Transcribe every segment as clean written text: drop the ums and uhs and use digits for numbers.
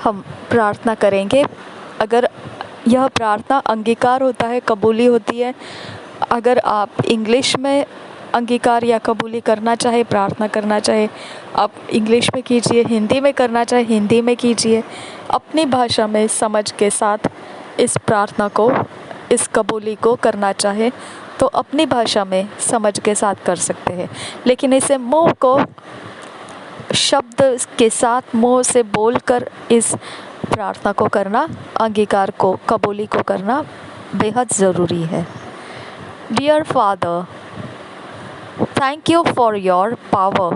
हम प्रार्थना करेंगे। अगर यह प्रार्थना अंगीकार होता है, कबूली होती है, अगर आप इंग्लिश में अंगीकार या कबूली करना चाहे, प्रार्थना करना चाहे, आप इंग्लिश में कीजिए, हिंदी में करना चाहे हिंदी में कीजिए। अपनी भाषा में समझ के साथ इस प्रार्थना को, इस कबूली को करना चाहे तो अपनी भाषा में समझ के साथ कर सकते हैं, लेकिन इसे मुंह को शब्द के साथ मुंह से बोलकर इस प्रार्थना को करना, अंगीकार को, कबूली को करना बेहद ज़रूरी है। Dear father, thank you for your power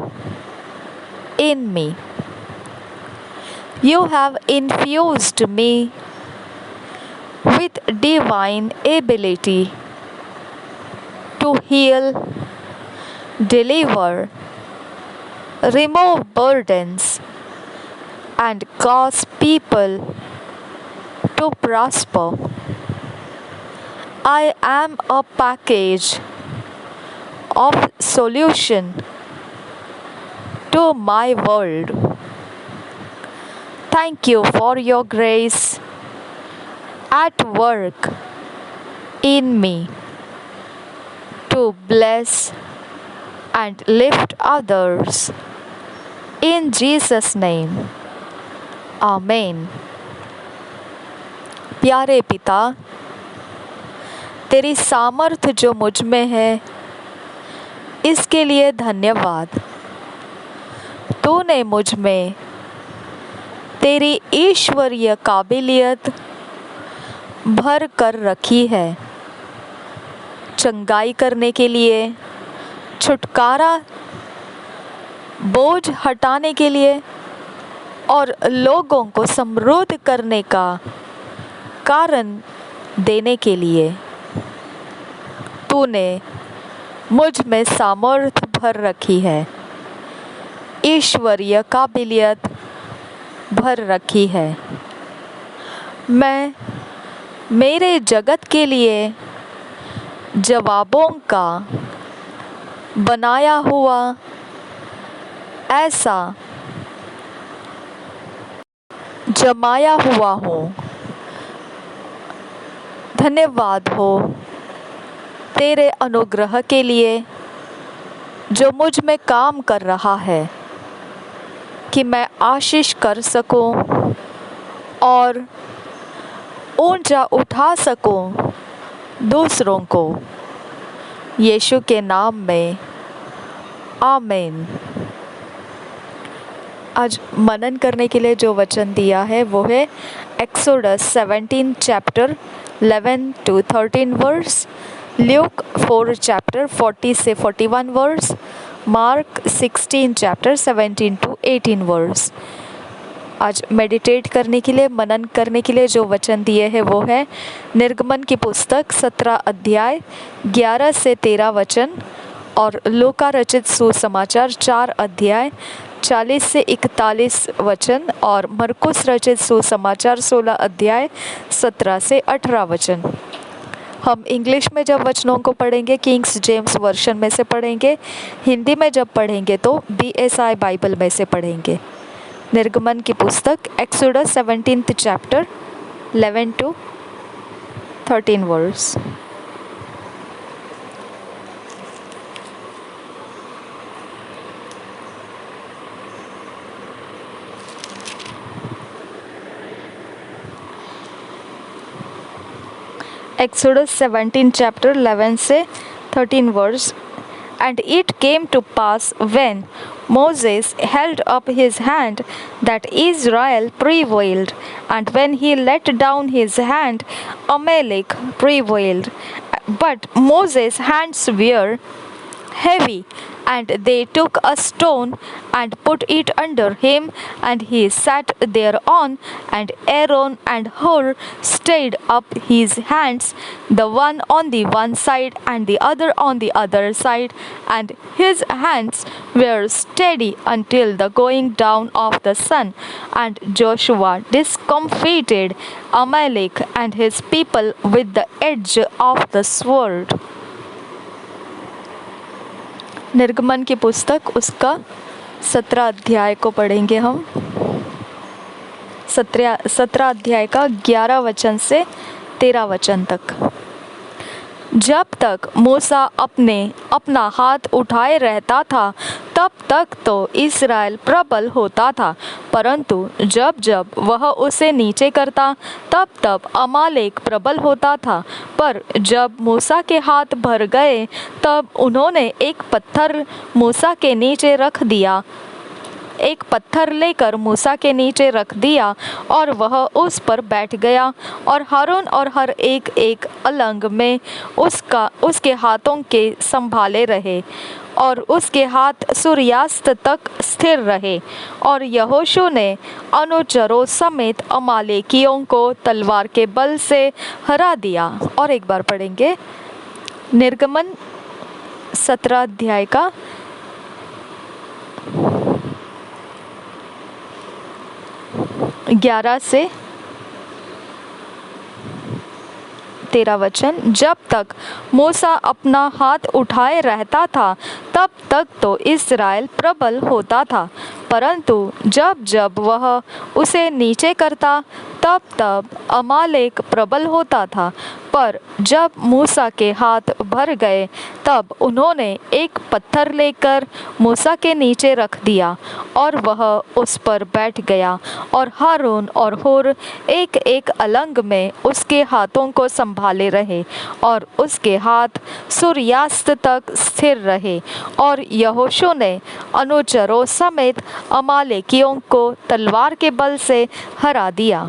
in me. You have infused me with divine ability to heal, deliver, remove burdens, and cause people to prosper. I am a package of solution to my world. Thank you for your grace at work in me to bless and lift others. In Jesus' name, Amen. प्यारे पिता, तेरी सामर्थ जो मुझ में है इसके लिए धन्यवाद। तूने मुझ में तेरी ईश्वरीय काबिलियत भर कर रखी है, चंगाई करने के लिए, छुटकारा, बोझ हटाने के लिए और लोगों को समृद्ध करने का कारण देने के लिए। तूने मुझ में सामर्थ भर रखी है, ईश्वरीय काबिलियत भर रखी है। मैं मेरे जगत के लिए जवाबों का बनाया हुआ ऐसा जमाया हुआ हूँ। धन्यवाद हो तेरे अनुग्रह के लिए जो मुझ में काम कर रहा है कि मैं आशीष कर सकूं और ऊंचा उठा सकूं दूसरों को। यीशु के नाम में, आमीन। आज मनन करने के लिए जो वचन दिया है वो है Exodus 17 chapter 11 to 13 verse, Luke 4 chapter 40 से 41 verse, Mark 16 chapter 17 to 18 verse. आज मेडिटेट करने के लिए, मनन करने के लिए जो वचन दिए हैं वो है निर्गमन की पुस्तक 17 अध्याय 11 से 13 वचन और लूका रचित सुसमाचार 4 अध्याय 40 से 41 वचन और मरकुस रचित सुसमाचार 16 अध्याय 17 से 18 वचन। हम इंग्लिश में जब वचनों को पढ़ेंगे किंग्स जेम्स वर्शन में से पढ़ेंगे, हिंदी में जब पढ़ेंगे तो BSI बाइबल में से पढ़ेंगे। निर्गमन की पुस्तक Exodus 17th chapter 11 to 13 verse. Exodus 17 chapter 11 से 13 verse. And it came to pass when Moses held up his hand that Israel prevailed, and when he let down his hand, Amalek prevailed. But Moses' hands were heavy, and they took a stone and put it under him, and he sat thereon, and Aaron and Hur stayed up his hands, the one on the one side and the other on the other side, and his hands were steady until the going down of the sun. And Joshua discomfited Amalek and his people with the edge of the sword. निर्गमन की पुस्तक उसका 17 अध्याय को पढ़ेंगे हम। 17 अध्याय का 11 वचन से 13 वचन तक। जब तक मूसा अपना हाथ उठाए रहता था तब तक तो इस्राएल प्रबल होता था, परंतु जब जब वह उसे नीचे करता तब तब अमालेक प्रबल होता था। पर जब मूसा के हाथ भर गए तब उन्होंने एक पत्थर मूसा के नीचे रख दिया, एक पत्थर लेकर मूसा के नीचे रख दिया और वह उस पर बैठ गया, और हारून और हर एक एक अलंग में उसके हाथों के संभाले रहे, और उसके हाथ सूर्यास्त तक स्थिर रहे। और यहोशू ने अनुचरों समेत अमालेकियों को तलवार के बल से हरा दिया। और एक बार पढ़ेंगे निर्गमन 17 अध्याय का 11 से 13 वचन। जब तक मूसा अपना हाथ उठाए रहता था तब तक तो इस्राएल प्रबल होता था, परंतु जब जब वह उसे नीचे करता तब तब अमालेक प्रबल होता था। पर जब मूसा के हाथ भर गए तब उन्होंने एक पत्थर लेकर मूसा के नीचे रख दिया, और वह उस पर बैठ गया, और हारून और हूर एक एक अलंग में उसके हाथों को संभाले रहे, और उसके हाथ सूर्यास्त तक स्थिर रहे। और यहोशू ने अनुचरों समेत अमालेकियों को तलवार के बल से हरा दिया।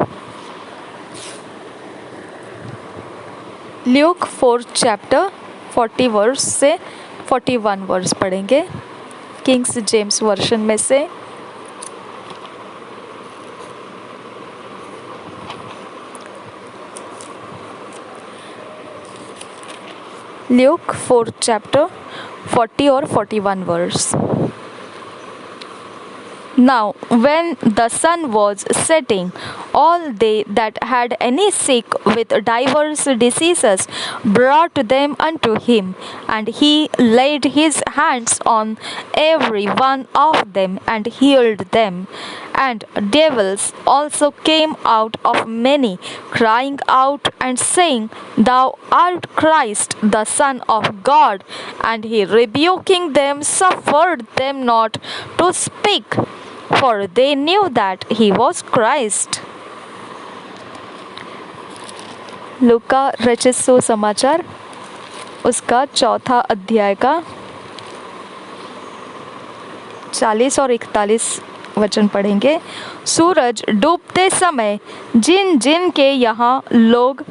ल्यूक 4 चैप्टर 40 वर्स से 41 वर्स पढ़ेंगे किंग्स जेम्स वर्शन में से। ल्यूक 4 चैप्टर 40 और 41 verse. Now when the sun was setting, all they that had any sick with divers diseases brought them unto him, and he laid his hands on every one of them and healed them. And devils also came out of many, crying out and saying, Thou art Christ, the Son of God. And he rebuking them suffered them not to speak, for they knew that he was Christ. लूका रचित सुसमाचार उसका 4 अध्याय का 40 और 41 वचन पढ़ेंगे। सूरज डूबते समय जिन जिन के यहाँ लोग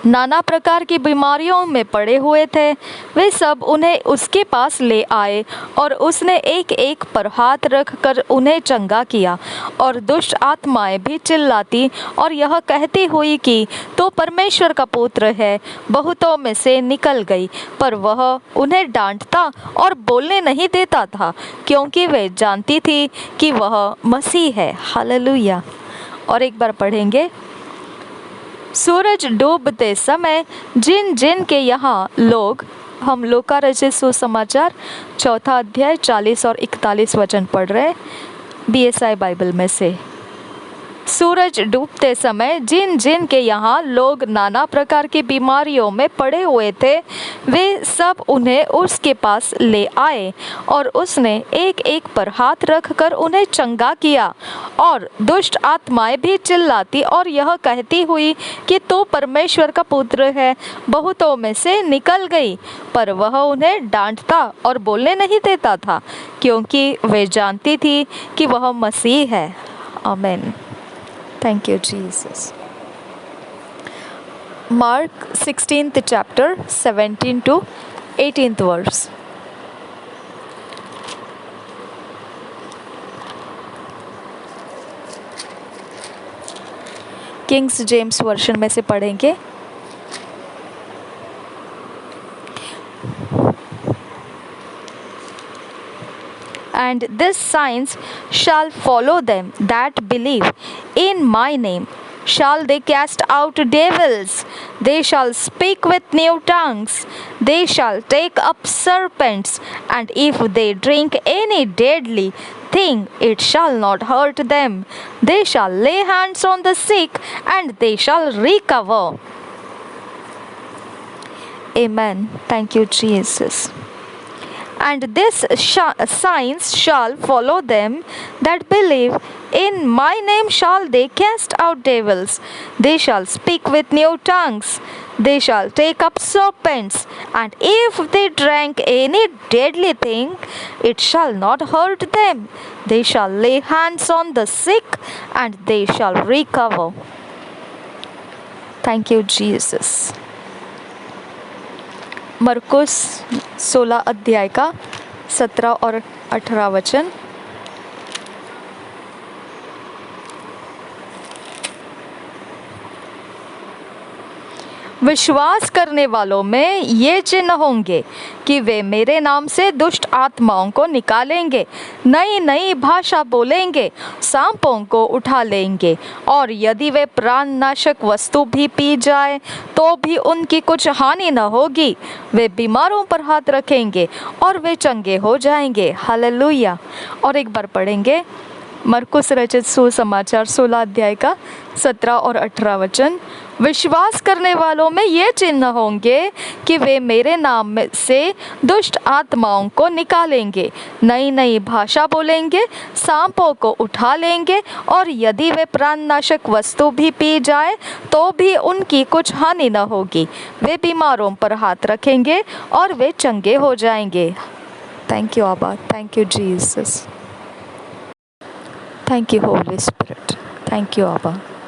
नाना प्रकार की बीमारियों में पड़े हुए थे, वे सब उन्हें उसके पास ले आए, और उसने एक एक पर हाथ रख कर उन्हें चंगा किया। और दुष्ट आत्माएं भी चिल्लाती और यह कहती हुई कि तो परमेश्वर का पुत्र है, बहुतों में से निकल गई। पर वह उन्हें डांटता और बोलने नहीं देता था, क्योंकि वे जानती थी कि वह मसीह है। हालेलुया। और एक बार पढ़ेंगे। सूरज डूबते समय जिन जिन के यहाँ लोग, हम लूका रचित सुसमाचार 4 अध्याय 40 और 41 वचन पढ़ रहे BSI बाइबल में से। सूरज डूबते समय जिन जिन के यहाँ लोग नाना प्रकार की बीमारियों में पड़े हुए थे, वे सब उन्हें उसके पास ले आए, और उसने एक एक पर हाथ रख कर उन्हें चंगा किया। और दुष्ट आत्माएं भी चिल्लाती और यह कहती हुई कि तू परमेश्वर का पुत्र है, बहुतों में से निकल गई। पर वह उन्हें डांटता और बोलने नहीं देता था, क्योंकि वे जानती थी कि वह मसीह है। आमीन। Thank you, Jesus. Mark 16th chapter 17 to 18th verse. Kings James version में से पढ़ेंगे। And these signs shall follow them that believe. In my name shall they cast out devils. They shall speak with new tongues. They shall take up serpents. And if they drink any deadly thing, it shall not hurt them. They shall lay hands on the sick, and they shall recover. Amen. Thank you, Jesus. And this signs shall follow them that believe. In my name shall they cast out devils. They shall speak with new tongues. They shall take up serpents. And if they drank any deadly thing, it shall not hurt them. They shall lay hands on the sick, and they shall recover. Thank you, Jesus. मरकुस 16 अध्याय का 17 और 18 वचन। विश्वास करने वालों में ये चिन्ह होंगे कि वे मेरे नाम से दुष्ट आत्माओं को निकालेंगे, नई नई भाषा बोलेंगे, सांपों को उठा लेंगे, और यदि वे प्राणनाशक वस्तु भी पी जाए तो भी उनकी कुछ हानि न होगी। वे बीमारों पर हाथ रखेंगे और वे चंगे हो जाएंगे। हालेलुया। और एक बार पढ़ेंगे मरकुस रचित सुसमाचार 16 अध्याय का 17 और 18 वचन। विश्वास करने वालों में ये चिन्ह होंगे कि वे मेरे नाम से दुष्ट आत्माओं को निकालेंगे, नई नई भाषा बोलेंगे, सांपों को उठा लेंगे, और यदि वे प्राणनाशक वस्तु भी पी जाए तो भी उनकी कुछ हानि न होगी। वे बीमारों पर हाथ रखेंगे और वे चंगे हो जाएंगे। थैंक यू आबा। Thank you Jesus. Thank you, Holy Spirit. Thank you, Abba.